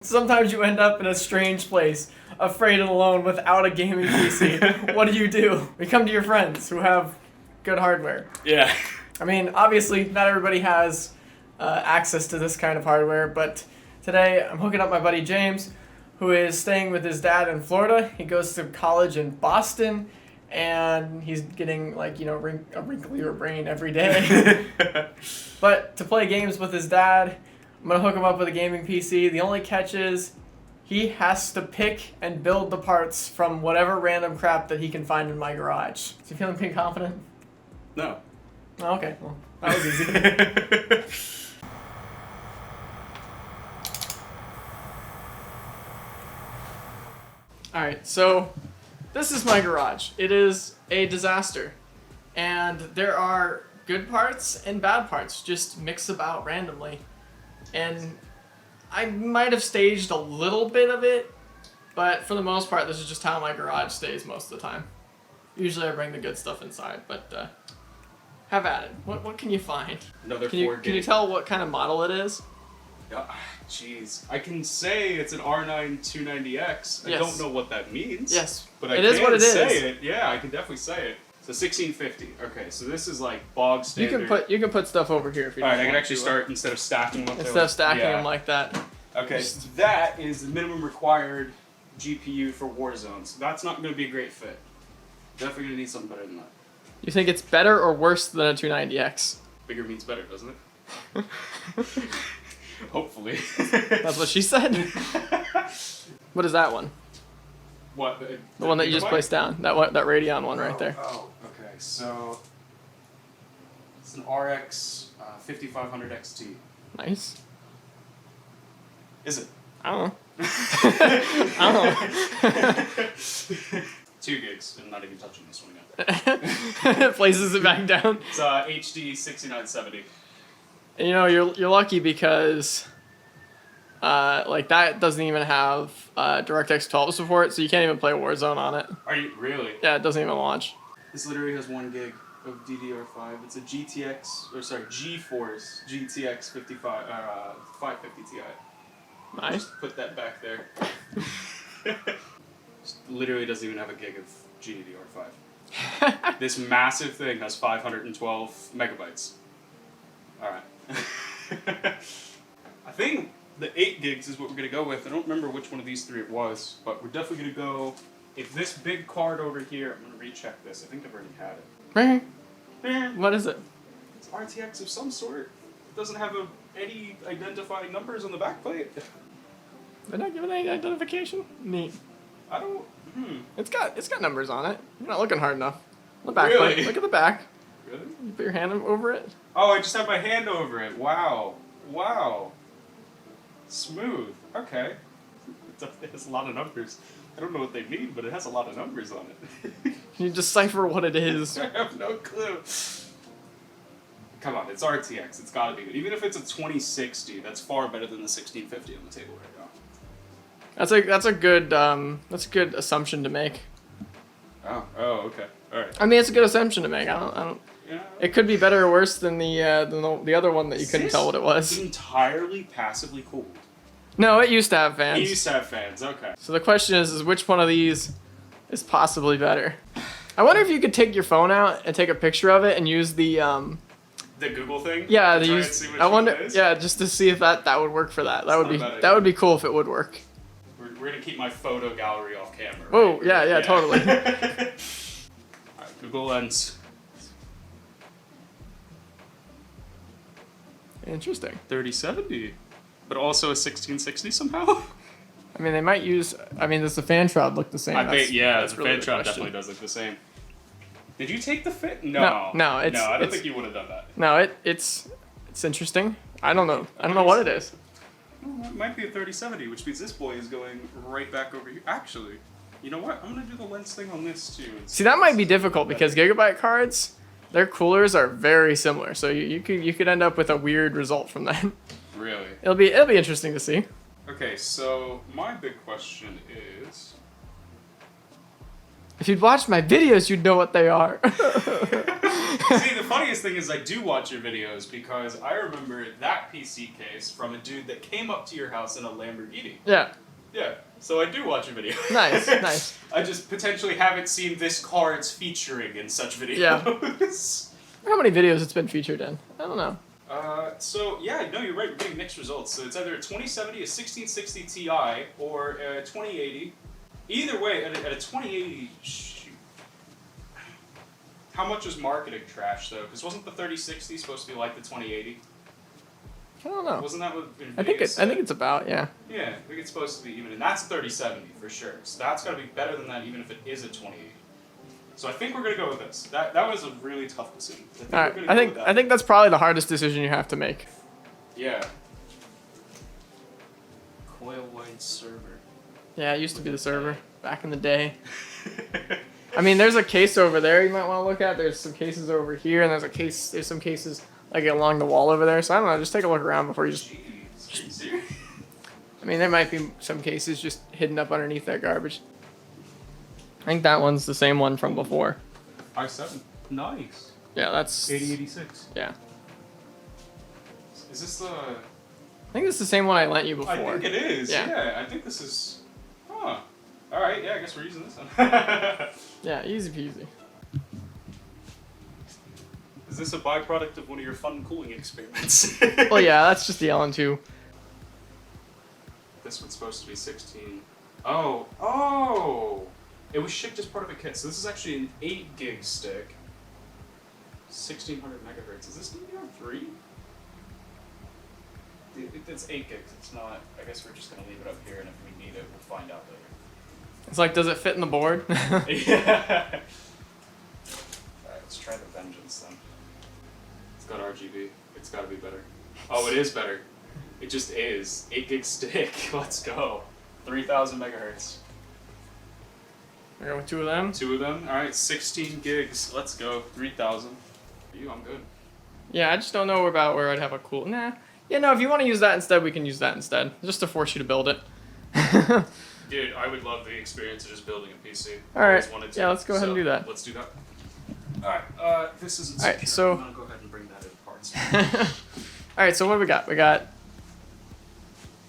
Sometimes you end up in a strange place, afraid and alone without a gaming PC. What do? We come to your friends who have good hardware. Yeah. I mean, obviously, not everybody has access to this kind of hardware, but today I'm hooking up my buddy James, who is staying with his dad in Florida. He goes to college in Boston, and he's getting, like, a wrinklier brain every day. But to play games with his dad, I'm going to hook him up with a gaming PC. The only catch is he has to pick and build the parts from whatever random crap that he can find in my garage. Is he feeling pretty confident? No. Oh, okay. Well, that was easy. Alright, so this is my garage. It is a disaster. And there are good parts and bad parts just mixed about randomly. And I might have staged a little bit of it, but for the most part, this is just how my garage stays most of the time. Usually I bring the good stuff inside, but have at it. What can you find? Another Can you tell what kind of model it is? Jeez. I can say it's an R9 290X. Yes. I don't know what that means. Yes. But I It is what it say is. it. Yeah, I can definitely say it. So 1650. Okay, so this is like bog standard. You can put stuff over here if you Alright, I want can actually to. start instead of stacking them. Instead of stacking them like that. Okay, so that is the minimum required GPU for Warzone. So that's not going to be a great fit. Definitely going to need something better than that. You think it's better or worse than a 290X? Bigger means better, doesn't it? Hopefully. That's what she said. What is that one? What? The one that you just placed down. That Radeon one right there. Oh, okay. So it's an RX 5500 XT. Nice. Is it? I don't know. I don't know. 2 gigs. I'm not even touching this one yet. Places it back down. It's HD 6970. And, you're lucky because like that doesn't even have DirectX 12 support, so you can't even play Warzone on it. Are you really? Yeah, it doesn't even launch. This literally has 1 gig of DDR5. It's a GeForce GTX 550 Ti. Nice. Just put that back there. Literally doesn't even have a gig of GDDR5. This massive thing has 512 megabytes. Alright. I think the 8 gigs is what we're going to go with. I don't remember which one of these 3 it was, but we're definitely going to go... If this big card over here... I'm going to recheck this. I think I've already had it. What is it? It's RTX of some sort. It doesn't have any identifying numbers on the backplate. They're not giving any identification? Neat. I don't... It's got numbers on it. You're not looking hard enough. The back Really? plate. Look at the back. Really? You put your hand over it. Oh, I just have my hand over it. Wow. Wow. Smooth. Okay. It has a lot of numbers. I don't know what they mean, but it has a lot of numbers on it. Can you decipher what it is? I have no clue. Come on, it's RTX. It's gotta be good. Even if it's a 2060, that's far better than the 1650 on the table right now. That's a good assumption to make. Oh, okay. All right. I mean, it's a good assumption to make. I don't. Yeah. It could be better or worse than the other one that you couldn't tell what it was. Entirely passively cooled. No, it used to have fans. It used to have fans. Okay. So the question is which one of these is possibly better? I wonder if you could take your phone out and take a picture of it and use the Google thing. Yeah, I wonder. Yeah, just to see if that would work for that. That would be cool if it would work. We're gonna keep my photo gallery off camera. Right? Oh yeah, totally. Alright, Google Lens. Interesting. 3070, but also a 1660 somehow. I mean, they might use. I mean, does the fan shroud look the same? I bet. Yeah, that's the really fan shroud question. definitely does look the same. Did you take the fit? No. No, I don't think you would have done that. No, it's interesting. I don't know. I don't know what it is. Well, it might be a 3070, which means this boy is going right back over here. Actually, you know what? I'm gonna do the lens thing on this too. See, that might be difficult because Gigabyte cards, their coolers are very similar, so you could end up with a weird result from that. Really? It'll be interesting to see. Okay, so my big question is, If you'd watched my videos, you'd know what they are. See, the funniest thing is I do watch your videos because I remember that PC case from a dude that came up to your house in a Lamborghini. Yeah. Yeah, so I do watch your videos. Nice, nice. I just potentially haven't seen this car it's featuring in such videos. Yeah. How many videos it's been featured in? I don't know. So yeah, no, you're right. We're getting mixed results. So it's either a 2070, a 1660 Ti, or a 2080. Either way, at a 2080, shoot. How much is marketing trash though? Because wasn't the 3060 supposed to be like the 2080? I don't know. Wasn't that what Nvidia I think said? it's about, yeah. Yeah, I think it's supposed to be even, and that's a 3070 for sure. So that's got to be better than that, even if it is a 2080. So I think we're gonna go with this. That was a really tough decision. All right. I think that's probably the hardest decision you have to make. Yeah. Coil white server. Yeah, it used to be the server back in the day. I mean, there's a case over there you might want to look at. There's some cases over here, and there's some cases like along the wall over there. So I don't know. Just take a look around before you just. Jeez. I mean, there might be some cases just hidden up underneath that garbage. I think that one's the same one from before. i7. Nice. Yeah, that's 8086. Yeah. Is this the? I think it's the same one I lent you before. I think it is. Yeah. Yeah. I think this is. Huh. All right. Yeah. I guess we're using this one. Yeah, easy peasy. Is this a byproduct of one of your fun cooling experiments? Well, yeah, that's just the LN2. This one's supposed to be 16. Oh! It was shipped as part of a kit. So this is actually an 8 gig stick. 1600 megahertz. Is this DDR3? It's 8 gigs. It's not. I guess we're just going to leave it up here, and if we need it, we'll find out later. It's like, does it fit in the board? Yeah. Alright, let's try the Vengeance then. It's got RGB. It's got to be better. Oh, it is better. It just is. 8 gig stick. Let's go. 3000 megahertz. I go with 2 of them. 2 of them. Alright, 16 gigs. Let's go. 3000. For you, I'm good. Yeah, I just don't know about where I'd have a cool. Nah. Yeah, no, if you want to use that instead, we can use that instead. Just to force you to build it. Dude, I would love the experience of just building a PC. Alright. Wanted to, Yeah, let's go ahead and do that. Let's do that. Alright, this isn't secure. Alright, so. I'm gonna go ahead and bring that in parts. Alright, so what do we got? We got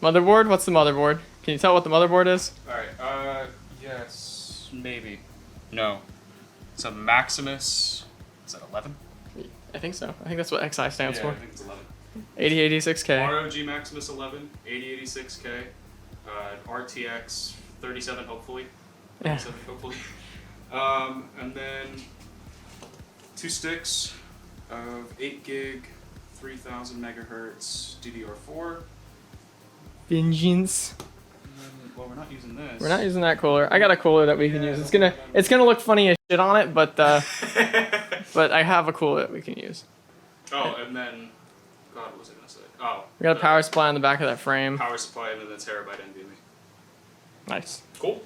motherboard. What's the motherboard? Can you tell what the motherboard is? Alright, yes, maybe. No. It's a Maximus. Is that 11? I think so. I think that's what XI stands Yeah, for. I think it's 11. 8086K. ROG Maximus 11, 8086K, RTX 37 hopefully. Yeah. 37 hopefully. And then 2 sticks of 8 gig, 3000 megahertz DDR4. Vengeance. Well, we're not using this. We're not using that cooler. I got a cooler that we can use. It's gonna look funny as shit on it, but but I have a cooler that we can use. Oh, and then, God, what was I gonna say? Oh, We got a power supply on the back of that frame. power supply, and then the terabyte NVMe. Nice. Cool.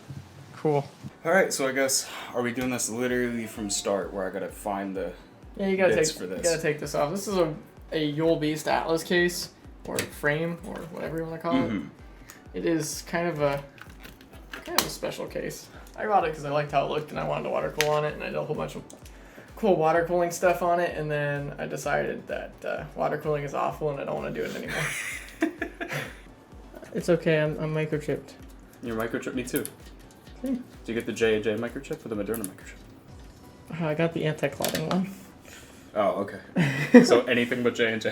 Cool. All right, so I guess are we doing this literally from start, where I gotta find the Yeah, you gotta bits take for this? You gotta take this off. This is a Yule Beast Atlas case or frame or whatever you want to call it. Mm-hmm. It is kind of a special case. I got it because I liked how it looked and I wanted to water cool on it, and I did a whole bunch of cool water cooling stuff on it, and then I decided that water cooling is awful and I don't want to do it anymore. It's okay. I'm microchipped. Your microchip, me too. Hmm. Do you get the J&J microchip or the Moderna microchip? I got the anti-clotting one. Oh, okay. So anything but J&J.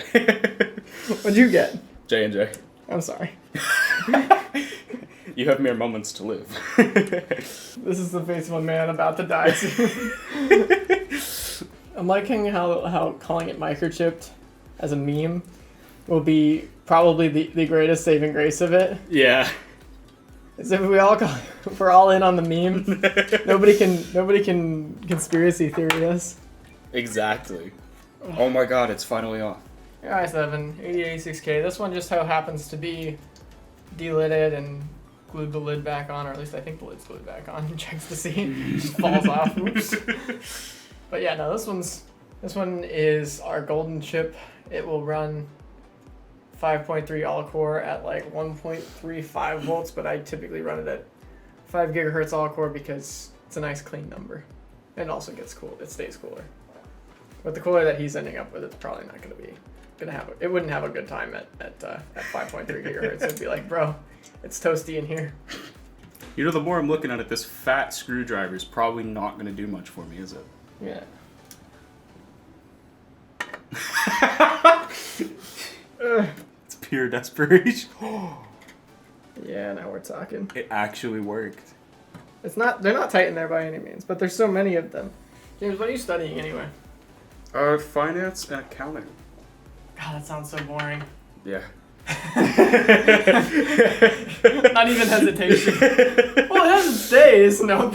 What'd you get? J&J. I'm sorry. You have mere moments to live. This is the face of a man about to die soon. I'm liking how calling it microchipped as a meme will be probably the greatest saving grace of it. Yeah. Is if if we're all in on the meme, nobody can conspiracy theory us. Exactly. Oh my God, it's finally off. i7 8086K. This one just so happens to be delidded and glued the lid back on, or at least I think the lid's glued back on. Checks to see, it just falls off. Oops. But yeah, no, this one is our golden chip. It will run 5.3 all core at like 1.35 volts, but I typically run it at 5 gigahertz all core because It's a nice clean number. And it also gets cool. It stays cooler. But the cooler that he's ending up with, it's probably not going to be it wouldn't have a good time at 5.3 gigahertz. It'd be like, bro, it's toasty in here. You know, the more I'm looking at it, this fat screwdriver is probably not going to do much for me, is it? Yeah. It's pure desperation. Yeah, now we're talking. It actually worked. They're not tight in there by any means, but there's so many of them. James, what are you studying anyway? Finance and accounting. God, that sounds so boring. Yeah. Not even hesitation. Well, it has its days, no.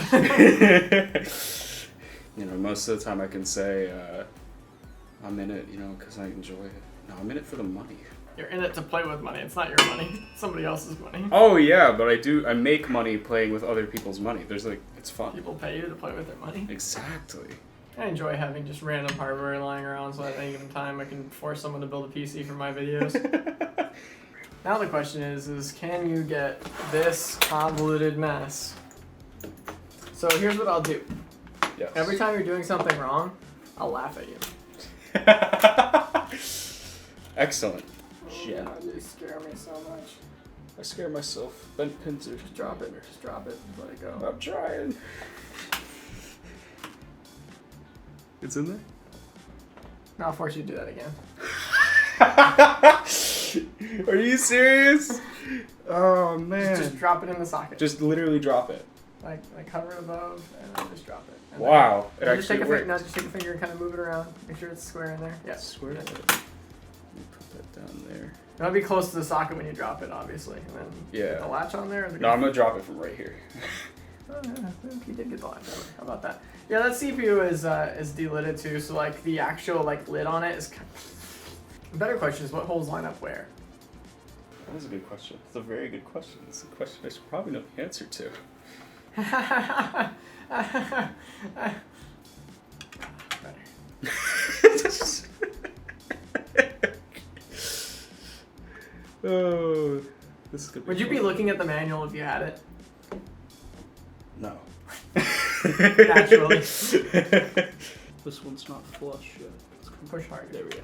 You know, most of the time I can say I'm in it, you know, because I enjoy it. No, I'm in it for the money. You're in it to play with money. It's not your money. It's somebody else's money. Oh yeah, but I make money playing with other people's money. It's fun. People pay you to play with their money. Exactly. I enjoy having just random hardware lying around, so at any given time I can force someone to build a PC for my videos. Now the question is can you get this convoluted mess? So here's what I'll do. Yes. Every time you're doing something wrong, I'll laugh at you. Excellent. Shit. You scare me so much. I scare myself. Bent pins are... Just drop it. Just drop it. Let it go. I'm trying. It's in there? No, I'll force you to do that again. Are you serious? Oh man. Just drop it in the socket. Just literally drop it. Like hover it above and then just drop it. And Wow. then, It just actually worked. just take a finger and kind of move it around. Make sure it's square in there. Yeah. Square. Yeah. Let me put that down there. You want to be close to the socket when you drop it, obviously. And then Yeah. get the latch on there. Or No, I'm gonna drop it from right here. Oh, yeah, you did get the latch on. How about that? Yeah, that CPU is delidded too, so like the actual like lid on it is. The better question is what holes line up where. That is a good question. It's a very good question. It's a question I should probably know the answer to. Oh, this is gonna be Would you be fun. looking at the manual if you had it? No. Naturally. This one's not flush yet. Push hard. There we go.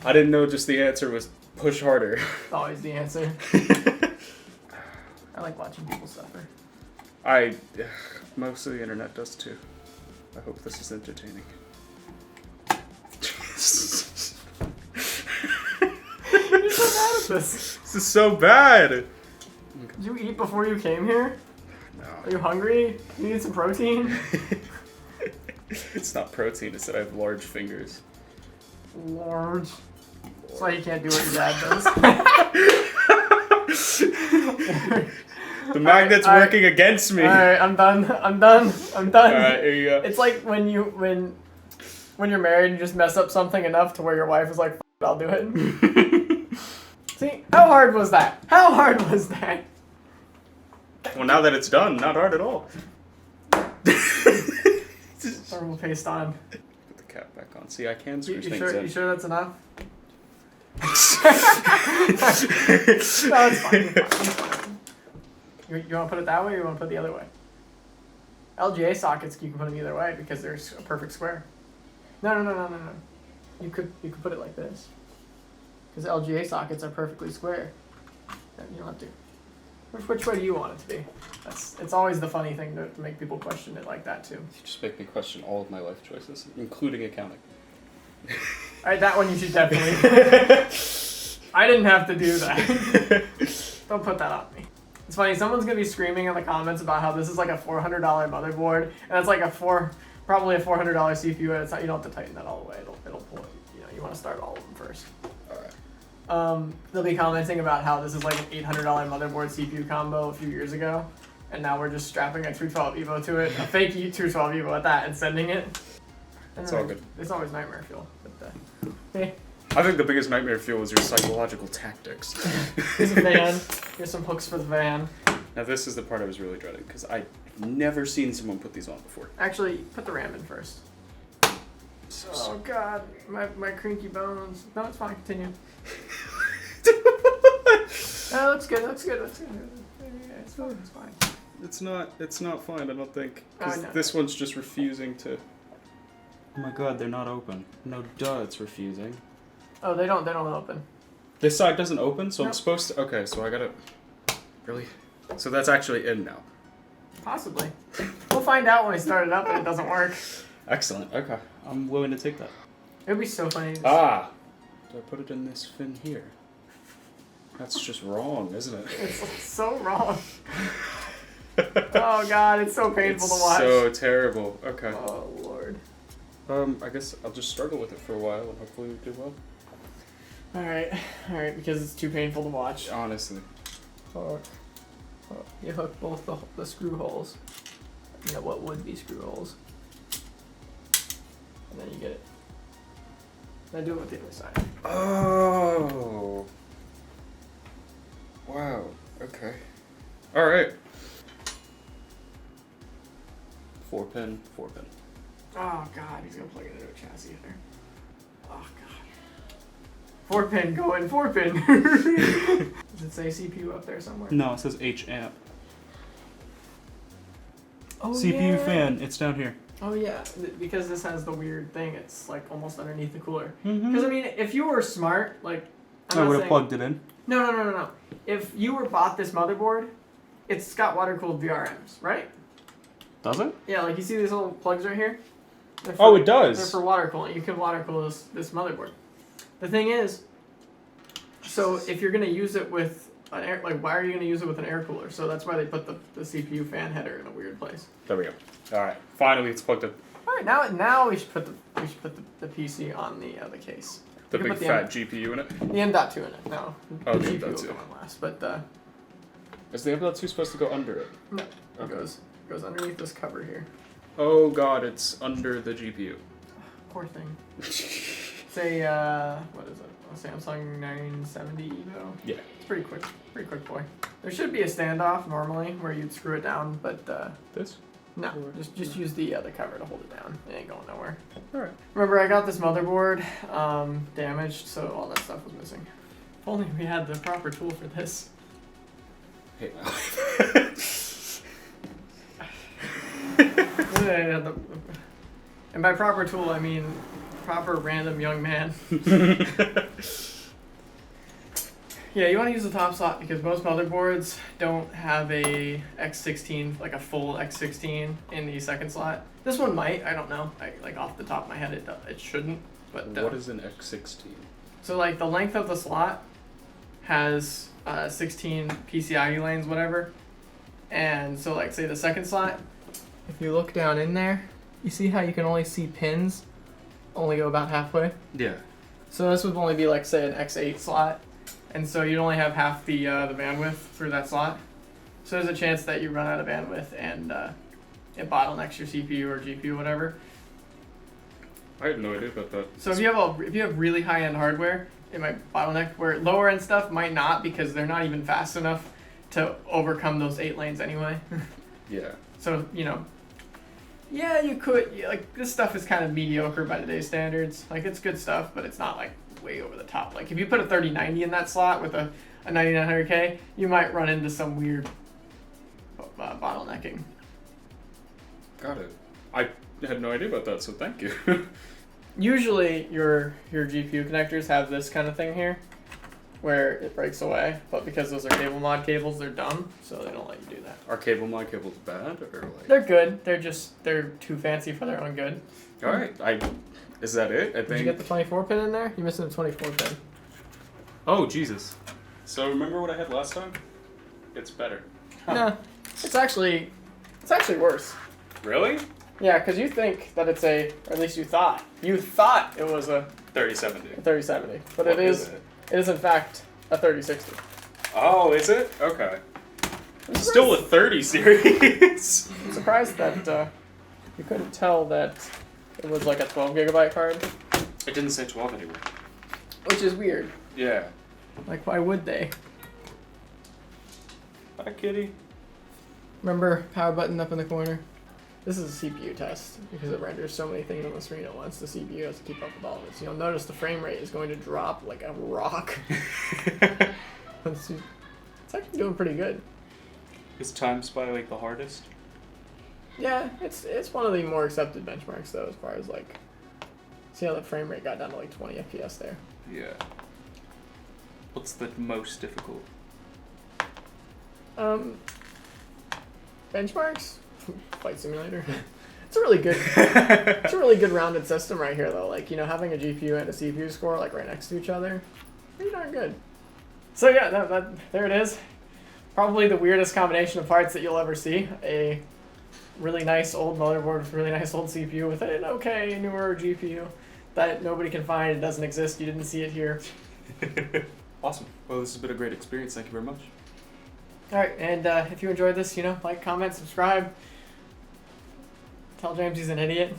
I didn't know just the answer was push harder. It's always the answer. I like watching people suffer. Most of the internet does too. I hope this is entertaining. You're so mad at this. This is so bad. Did you eat before you came here? No. Are you hungry? You need some protein? It's not protein, it's that I have large fingers. Large. That's why you can't do what your dad does. The magnet's All right. working against me. Alright, I'm done. Alright, here you go. It's like when you're married, you just mess up something enough to where your wife is like, F it, I'll do it. See, how hard was that? How hard was that? Well, now that it's done, not hard at all. Thermal paste on. Put the cap back on. See, I can screw You things sure? in. You sure that's enough? No, it's fine. It's fine. You want to put it that way, or you want to put it the other way? LGA sockets, you can put them either way because they're a perfect square. No. You could put it like this. Because LGA sockets are perfectly square. You don't have to. Which way do you want it to be? It's always the funny thing to make people question it like that too. You just make me question all of my life choices, including accounting. Alright, that one you should definitely. I didn't have to do that. Don't put that on me. It's funny, someone's gonna be screaming in the comments about how this is like a $400 motherboard, and it's like probably a $400 CPU, and it's not, you don't have to tighten that all the way. It'll pull it. You know, you want to start all of them first. Alright. They'll be commenting about how this is like an $800 motherboard CPU combo a few years ago, and now we're just strapping a 212 Evo to it, a fake 212 Evo at that, and sending it. And It's all good. It's always nightmare fuel. But, hey, I think the biggest nightmare fuel is your psychological tactics. here's a van. Here's some hooks for the van. Now this is the part I was really dreading, because I've never seen someone put these on before. Actually, put the RAM in first. Oh god, my crinky bones. No, it's fine. Continue. Looks good. Yeah, it's fine. It's not fine, I don't think. Oh, Because no. this one's just refusing to... Oh my god, they're not open. No, duh, it's refusing. Oh, they don't open. This side doesn't open, so I'm Nope. supposed to... Okay, so I gotta... Really? So that's actually in now. Possibly. We'll find out when we start it up and it doesn't work. Excellent, okay. I'm willing to take that. It would be so funny. To Ah! Do I put it in this fin here? That's just wrong, isn't it? It's so wrong. Oh god, it's so painful It's to watch. so terrible. Okay. Oh lord. I guess I'll just struggle with it for a while and hopefully we do well. Alright, because it's too painful to watch. Honestly. Oh, you hook both the screw holes. You know what would be screw holes. And then you get it. Now do it with the other side. Oh. Wow. Okay. Alright. 4-pin. Oh god, he's gonna plug it into a chassis there. Oh god. 4-pin, go in, 4-pin. Does it say CPU up there somewhere? No, it says H amp. Oh, CPU yeah. fan, it's down here. Oh yeah, because this has the weird thing. It's like almost underneath the cooler. Mm-hmm. Because I mean, if you were smart, like I would have plugged it in. No. If you were bought this motherboard, it's got water cooled VRMs, right? Does it? Yeah, like you see these little plugs right here. They're Oh, for- it does. They're for water cooling. You can water cool this motherboard. The thing is, so if you're gonna use it with an air, like why are you gonna use it with an air cooler? So that's why they put the CPU fan header in a weird place. There we go. Alright. Finally it's plugged in. All right, now we should put the PC on the case. The You can big put fat GPU in it. The M.2 in it. No, Oh, the the GPU will M.2. come on last, but Is the M.2 supposed to go under it? no, Okay. it goes underneath this cover here. Oh god, it's under the GPU. Poor thing. It's a what is it? A Samsung 970 Evo. Yeah. It's pretty quick boy. There should be a standoff normally where you'd screw it down, but This? no, just use the cover to hold it down. It ain't going nowhere. Alright. Remember, I got this motherboard damaged, so all that stuff was missing. If only we had the proper tool for this. Hey. And by proper tool, I mean proper random young man. Yeah, you want to use the top slot because most motherboards don't have a X16, like a full X16 in the second slot. This one might, I don't know. Like off the top of my head, it shouldn't. But What is an X16? so like the length of the slot has 16 PCIe lanes, whatever. And so like say the second slot, if you look down in there, you see how you can only see pins only go about halfway? Yeah. So this would only be like say an X8 slot, and so you'd only have half the bandwidth through that slot. So there's a chance that you run out of bandwidth and it bottlenecks your CPU or GPU, whatever. I had no idea about that. So if you have really high end hardware, it might bottleneck. Where lower end stuff might not because they're not even fast enough to overcome those 8 lanes anyway. Yeah. So yeah, you could like this stuff is kind of mediocre by today's standards. Like it's good stuff, but it's not like way over the top. Like if you put a 3090 in that slot with a 9900K, you might run into some weird bottlenecking. Got it. I had no idea about that, so thank you. Usually your GPU connectors have this kind of thing here where it breaks away, but because those are cable mod cables, they're dumb, so they don't let you do that. Are cable mod cables bad or like? They're good. They're too fancy for their own good. All right. Is that it? I Did you think. get the 24 pin in there? You're missing the 24 pin. Oh Jesus. So remember what I had last time? It's better. Huh. No, it's actually worse. Really? Yeah, because you think that it's or at least you thought it was a 3070. 3070, but What it is in fact a 3060. Oh, is it? Okay. Still a 30 series. I'm surprised that you couldn't tell that it was like a 12 gigabyte card, It didn't say 12 anywhere. which is weird. Yeah. Like, why would they? Hi, kitty. Remember power button up in the corner? This is a CPU test because it renders so many things on the screen at once. The CPU has to keep up with all of it. So you'll notice the frame rate is going to drop like a rock. It's actually doing pretty good. Is Time Spy like the hardest? Yeah, it's one of the more accepted benchmarks though, as far as like, see how the frame rate got down to like 20 FPS there. Yeah. What's the most difficult? Benchmarks, Flight Simulator. It's a really good rounded system right here though. Like, you know, having a GPU and a CPU score like right next to each other, pretty darn good. So yeah, that there it is. Probably the weirdest combination of parts that you'll ever see. A really nice old motherboard with a really nice old CPU with an okay newer GPU that nobody can find. It doesn't exist. You didn't see it here. Awesome. Well, this has been a great experience. Thank you very much. All right, and if you enjoyed this, you know, like, comment, subscribe. Tell James he's an idiot.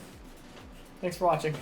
Thanks for watching.